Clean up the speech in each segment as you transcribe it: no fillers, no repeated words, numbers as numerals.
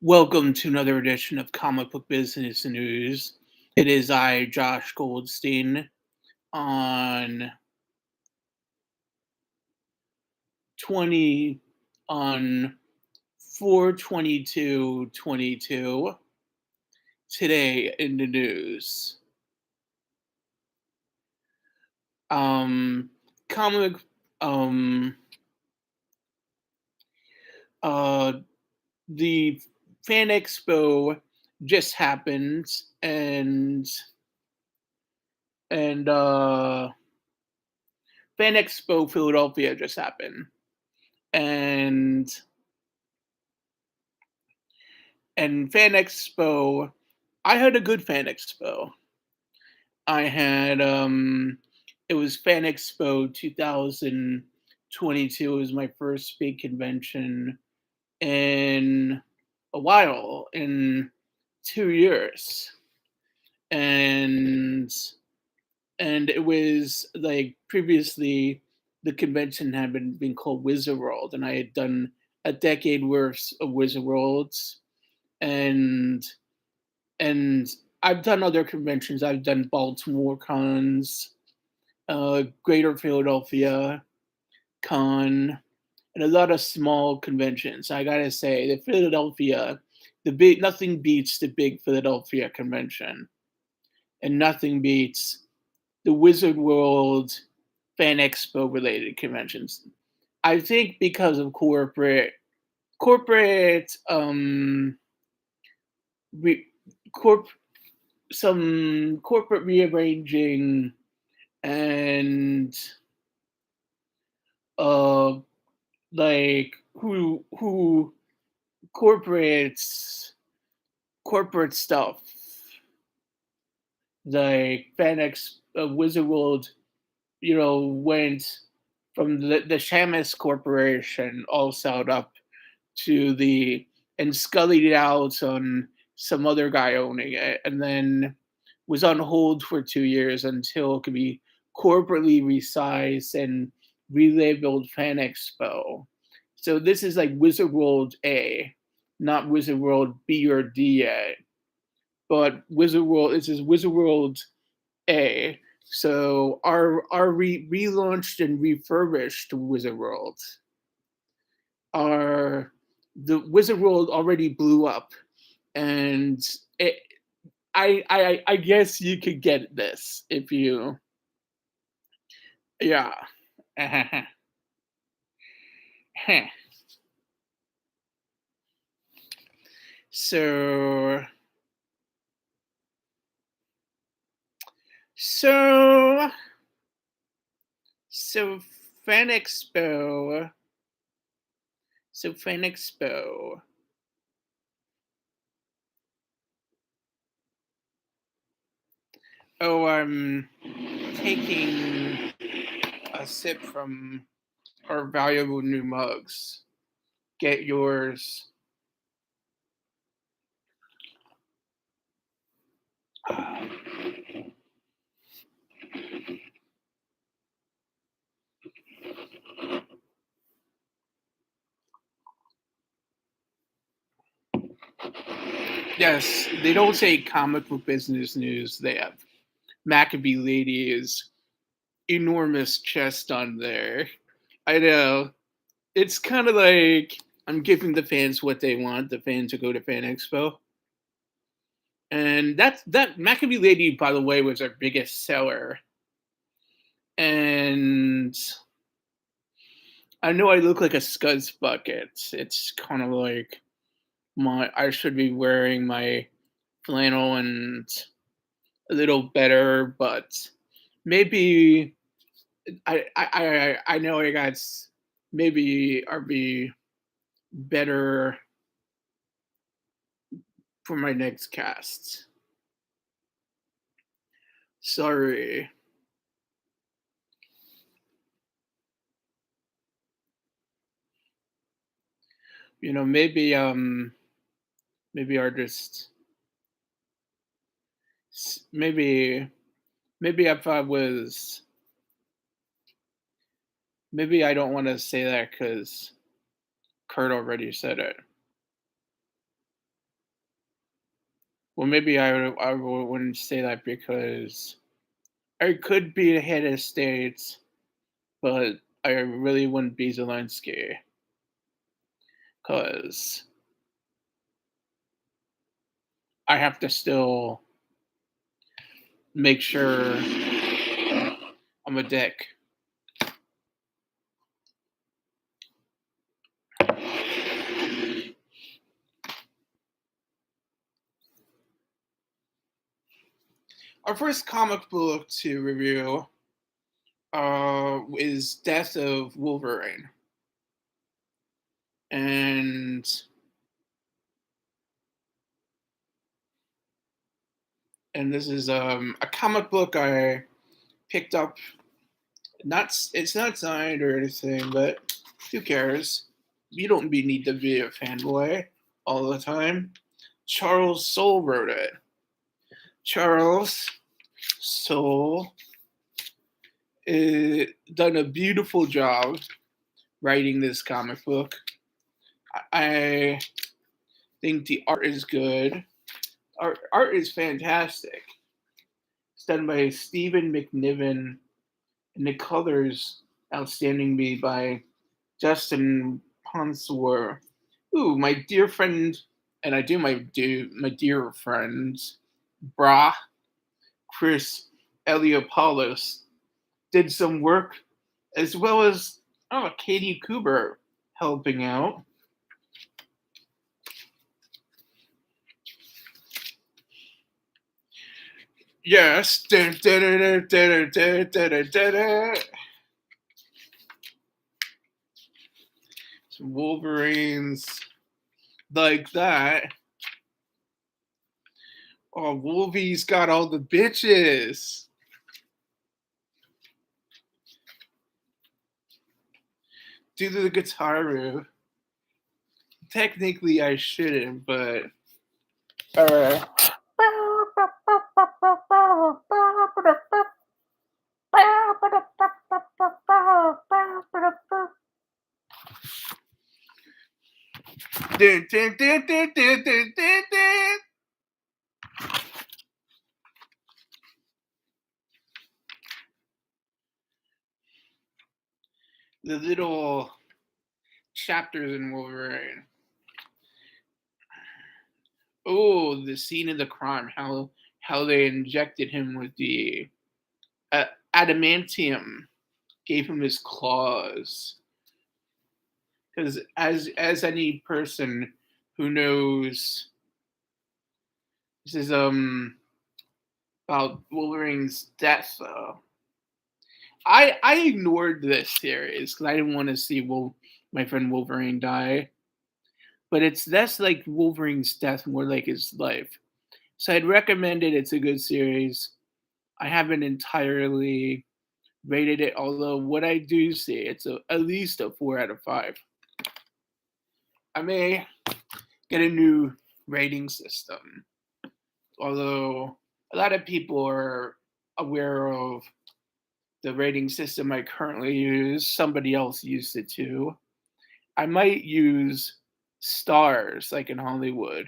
Welcome to another edition of Comic Book Business News. It is I, Josh Goldstein, on 20 on 4/22/22. Today in the news. Um comic um uh the Fan Expo just happened and Fan Expo Philadelphia just happened. And Fan Expo, I had a good Fan Expo. I had it was Fan Expo 2022. It was my first big convention in a while, in 2 years. And it was like previously the convention had been called Wizard World, and I had done a decade worth of Wizard Worlds. And and I've done other conventions. I've done Baltimore cons, Greater Philadelphia con, and a lot of small conventions. I gotta say, the Philadelphia, the big nothing beats the big Philadelphia convention, and nothing beats the Wizard World Fan Expo related conventions. I think because of corporate re, corp some corporate rearranging and uh like who corporates corporate stuff like FanX Wizard World, went from the Shamus Corporation all set up to the and scullied it out on some other guy owning it, and then was on hold for 2 years until it could be corporately resized and relabeled Fan Expo. So this is like Wizard World A, not Wizard World B or D yet, but Wizard World. This is Wizard World A. So our relaunched and refurbished Wizard World, are the Wizard World already blew up, and it, I guess you could get this if you, yeah. so so so Fan Expo, Fan Expo. Oh, I'm taking a sip from our valuable new mugs. Get yours. Yes, they don't say comic book business news. They have Maccabee Lady's enormous chest on there. I know. It's kind of like I'm giving the fans what they want, the fans to go to Fan Expo. And that Maccabee Lady, by the way, was our biggest seller. And I know I look like a scuzz bucket. It's kind of like I should be wearing my flannel and a little better, but maybe I know I got maybe I'll be better for my next cast. Sorry. Maybe I'll just maybe if I was, maybe I don't want to say that because Kurt already said it. Well, maybe I wouldn't say that because I could be ahead of states, but I really wouldn't be Zelensky because I have to still make sure I'm a dick. Our first comic book to review is Death of Wolverine, and this is a comic book I picked up. It's not signed or anything, but who cares? You don't need to be a fanboy all the time. Charles Soule wrote it. Charles Soule done a beautiful job writing this comic book. I think the art is good. Art is fantastic. It's done by Stephen McNiven, and the colors outstandingly by Justin Ponsor. Ooh, my dear friend, and I do my dear friends, Bra, Chris Eliopoulos did some work, as well as Katie Cooper helping out. Yes. Some Wolverines like that. Oh, Wolvie's got all the bitches. Do the guitar riff. Technically, I shouldn't, but alright. The little chapters in Wolverine. Oh, the scene of the crime, how they injected him with the adamantium, gave him his claws. Because as any person who knows, this is about Wolverine's death. I ignored this series because I didn't want to see my friend Wolverine die. But it's less like Wolverine's death, more like his life. So I'd recommend it. It's a good series. I haven't entirely rated it, although what I do see, it's at least a 4 out of 5. I may get a new rating system, although a lot of people are aware of the rating system I currently use. Somebody else used it too. I might use stars like in Hollywood.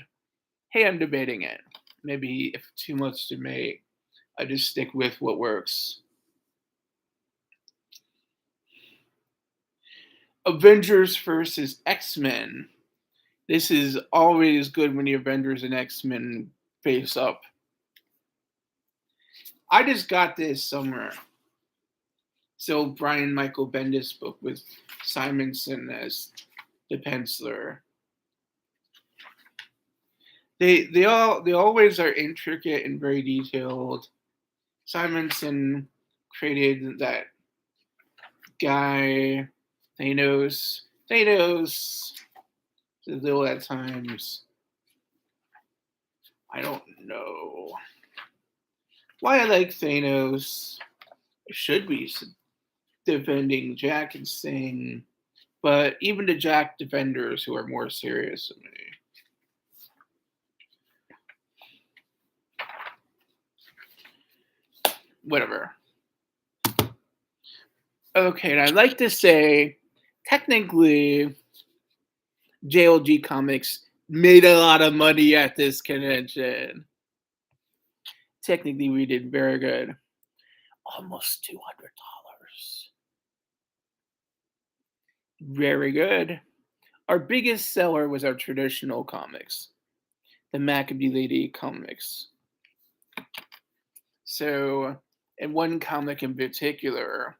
Hey, I'm debating it. Maybe if too much to make, I just stick with what works. Avengers versus X-Men. This is always good when the Avengers and X-Men face up. I just got this somewhere. So Brian Michael Bendis book with Simonson as the penciler. They always are intricate and very detailed. Simonson created that guy Thanos. A little at times. I don't know why I like Thanos. I should be defending Jack and saying, but even the Jack defenders who are more serious than me. Whatever. Okay, and I'd like to say, technically, JLG Comics made a lot of money at this convention. Technically, we did very good. Almost $200. Very good. Our biggest seller was our traditional comics, the Maccabee Lady comics. So, and one comic in particular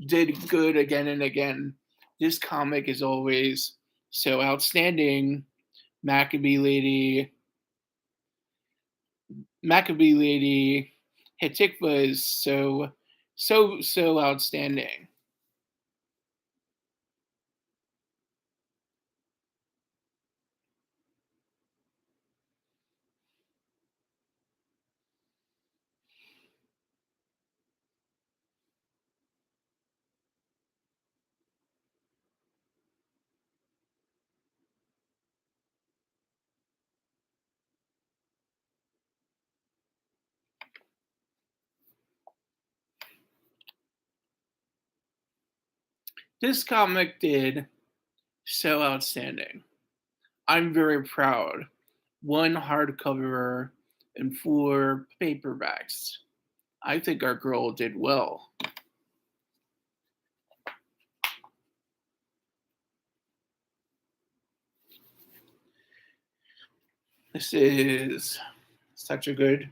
did good again and again. This comic is always so outstanding. Maccabee Lady, Maccabee Lady, Hatikva is so outstanding. This comic did so outstanding. I'm very proud. One hardcover and four paperbacks. I think our girl did well. This is such a good,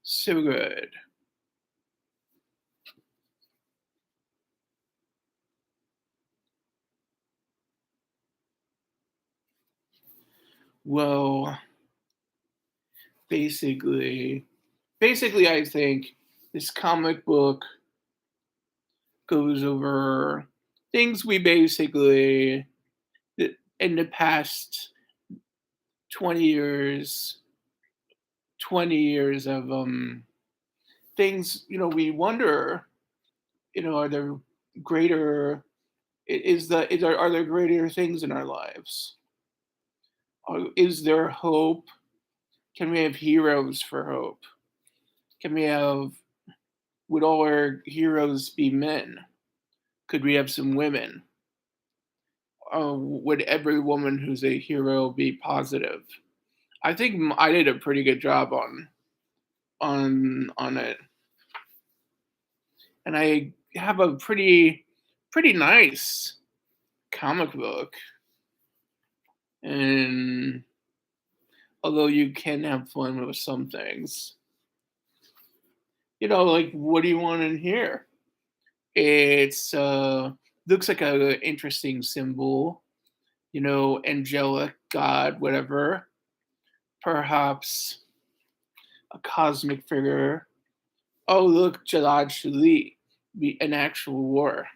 so good. Well, basically, I think this comic book goes over things we basically in the past 20 years, 20 years of things, we wonder, are there greater are there greater things in our lives? Is there hope? Can we have heroes for hope? Can we have would all our heroes be men? Could we have some women? Would every woman who's a hero be positive? I think I did a pretty good job on it, and I have a pretty nice comic book. And although you can have fun with some things, like what do you want in here? It's looks like a interesting symbol, angelic god, whatever. Perhaps a cosmic figure. Oh, look, Jalad Shali, an actual war.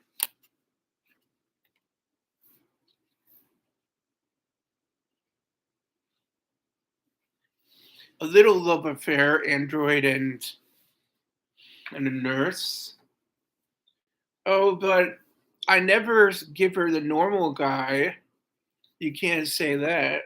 A little love affair, android and a nurse. Oh, but I never give her the normal guy. You can't say that.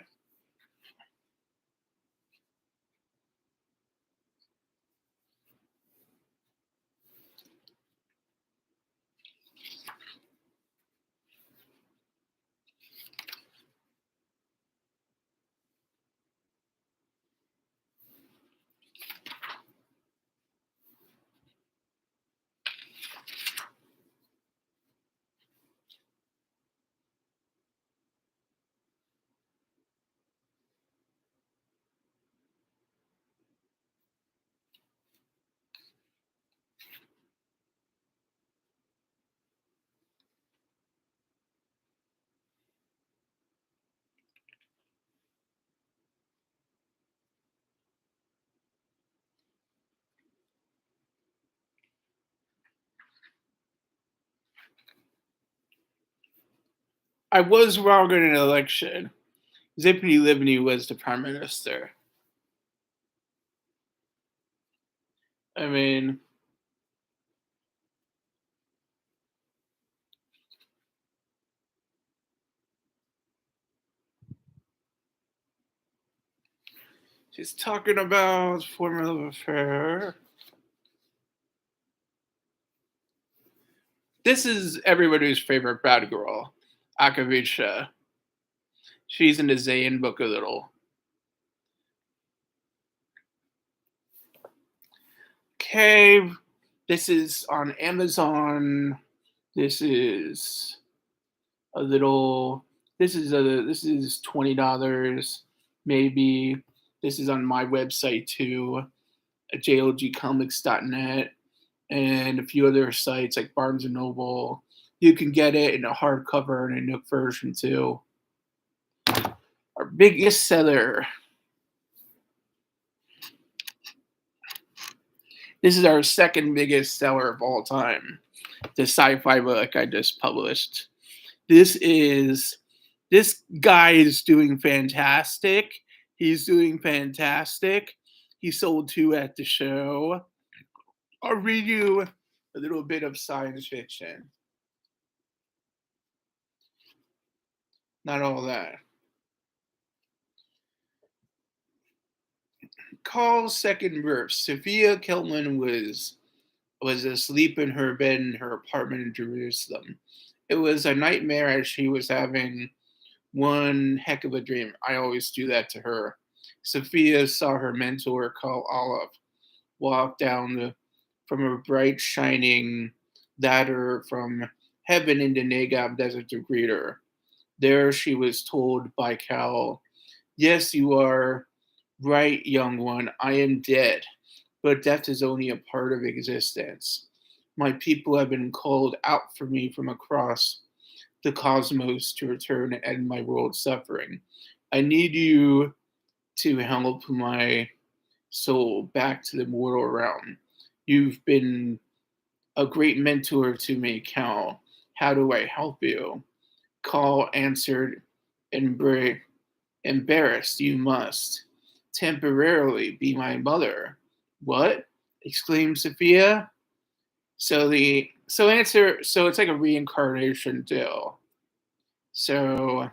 I was wrong in an election. Zippity Libany was the prime minister. I mean, she's talking about formula of affair. This is everybody's favorite bad girl, Akavicha. She's in the Zayn book a little. Okay, this is on Amazon. This is a little. This is $20 maybe. This is on my website too, jlgcomics.net, and a few other sites like Barnes and Noble. You can get it in a hardcover and a Nook version too. Our biggest seller. This is our second biggest seller of all time. The Sci-Fi Book I just published. This guy is doing fantastic. He's doing fantastic. He sold two at the show. I'll read you a little bit of science fiction. Not all that. Call's second verse. Sophia Kelman was asleep in her bed in her apartment in Jerusalem. It was a nightmare as she was having one heck of a dream. I always do that to her. Sophia saw her mentor, Carl Olive, walk down from a bright, shining ladder from heaven in the Negev desert to greet her. There she was told by Cal, "Yes, you are right, young one. I am dead, but death is only a part of existence. My people have been called out for me from across the cosmos to return and end my world's suffering. I need you to help my soul back to the mortal realm. You've been a great mentor to me, Cal. How do I help you?" Cal answered, embarrassed, "You must temporarily be my mother." "What?" exclaimed Sophia. So it's like a reincarnation deal. So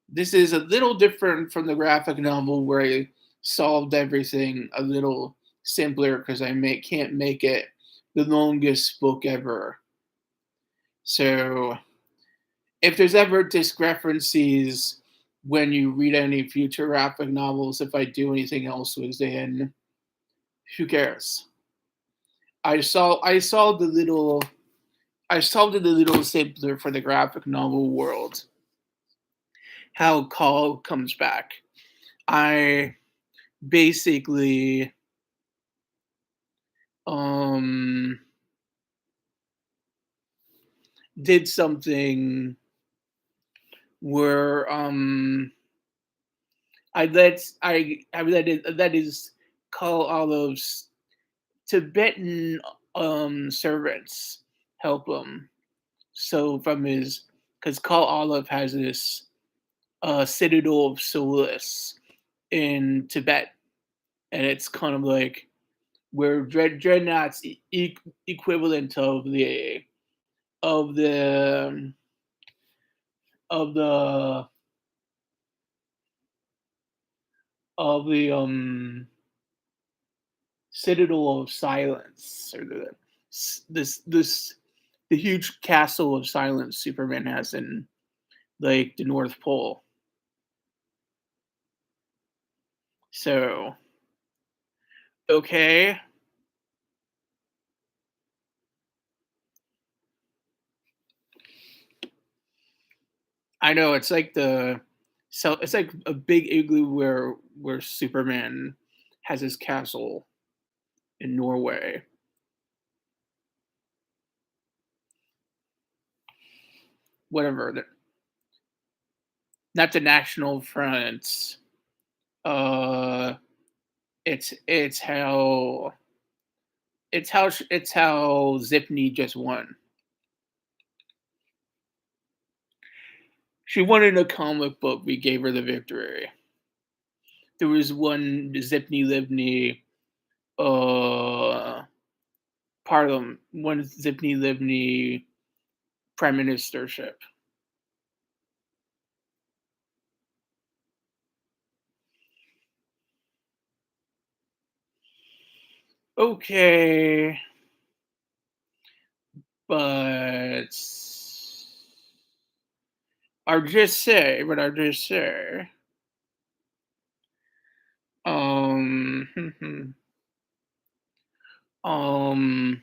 this is a little different from the graphic novel where I solved everything a little simpler because can't make it the longest book ever. So if there's ever discrepancies when you read any future graphic novels, if I do anything else within, who cares? I solved it a little simpler for the graphic novel world. How Call comes back. I basically um did something where I let it that is Call all those Tibetan servants help him. So from his because Call Olive has this citadel of Solus in Tibet, and it's kind of like where Dreadnought's equivalent of the of the of the Citadel of Silence, or the huge castle of silence Superman has in like the North Pole. So okay, I know it's like a big igloo where Superman has his castle in Norway. Whatever, not the National Front. Uh, it's how Zipney just won. She won in a comic book. We gave her the victory. There was one Zipney Livney one Zipney Livney prime ministership. Okay, but I'll just say, um, Um,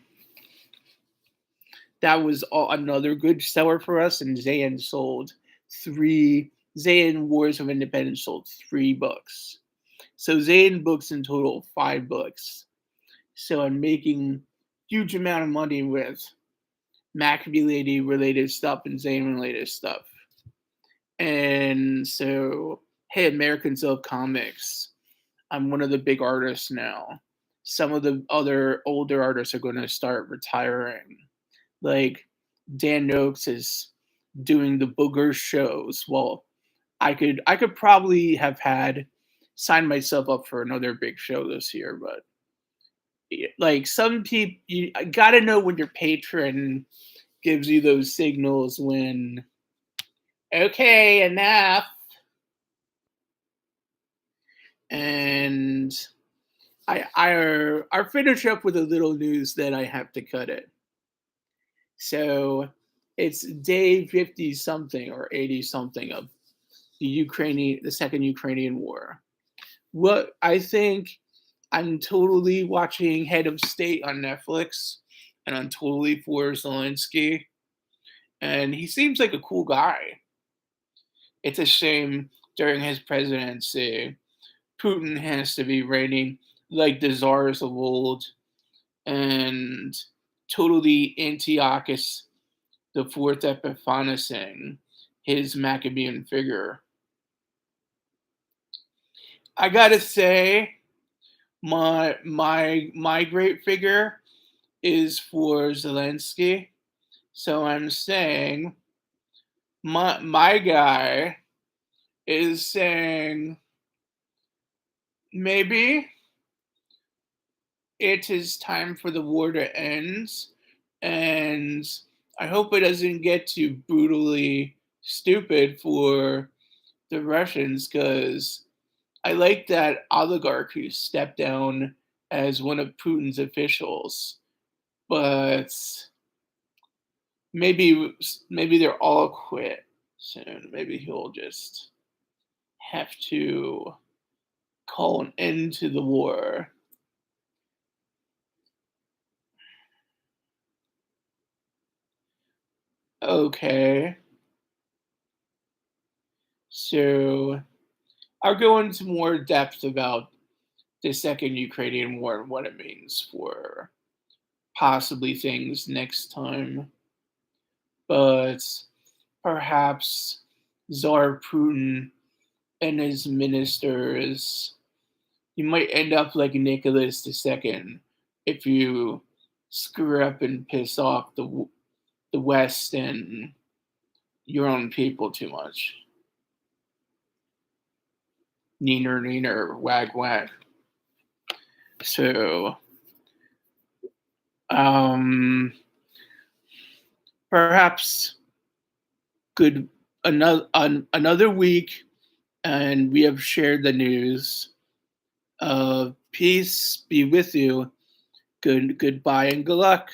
that was another good seller for us, and Zayn sold three. Zayn Wars of Independence sold 3 books. So Zayn books in total 5 books. So I'm making huge amount of money with Maccabee Lady related stuff and Zayn related stuff. And so, hey, Americans of Comics, I'm one of the big artists now. Some of the other older artists are going to start retiring. Like Dan Noakes is doing the Booger shows. Well, I could probably have had signed myself up for another big show this year, but like some people, you got to know when your patron gives you those signals when okay enough. And I'll finish up with a little news that I have to cut it. So it's day 50 something or 80 something of the second Ukrainian war. What I think I'm totally watching Head of State on Netflix, and I'm totally for Zelensky. And he seems like a cool guy. It's a shame during his presidency, Putin has to be reigning like the czars of old and totally Antiochus the fourth Epiphanesing his Maccabean figure. I gotta say, my great figure is for Zelensky. So I'm saying my guy is saying maybe it is time for the war to end, and I hope it doesn't get too brutally stupid for the Russians because I like that oligarch who stepped down as one of Putin's officials, but maybe they're all quit soon. Maybe he'll just have to call an end to the war. Okay, so I'll go into more depth about the second Ukrainian war and what it means for possibly things next time. But perhaps Tsar Putin and his ministers, you might end up like Nicholas II if you screw up and piss off the West and your own people too much. Neener, neener, wag, wag. So, um, perhaps good another week, and we have shared the news. Peace be with you. Goodbye and good luck.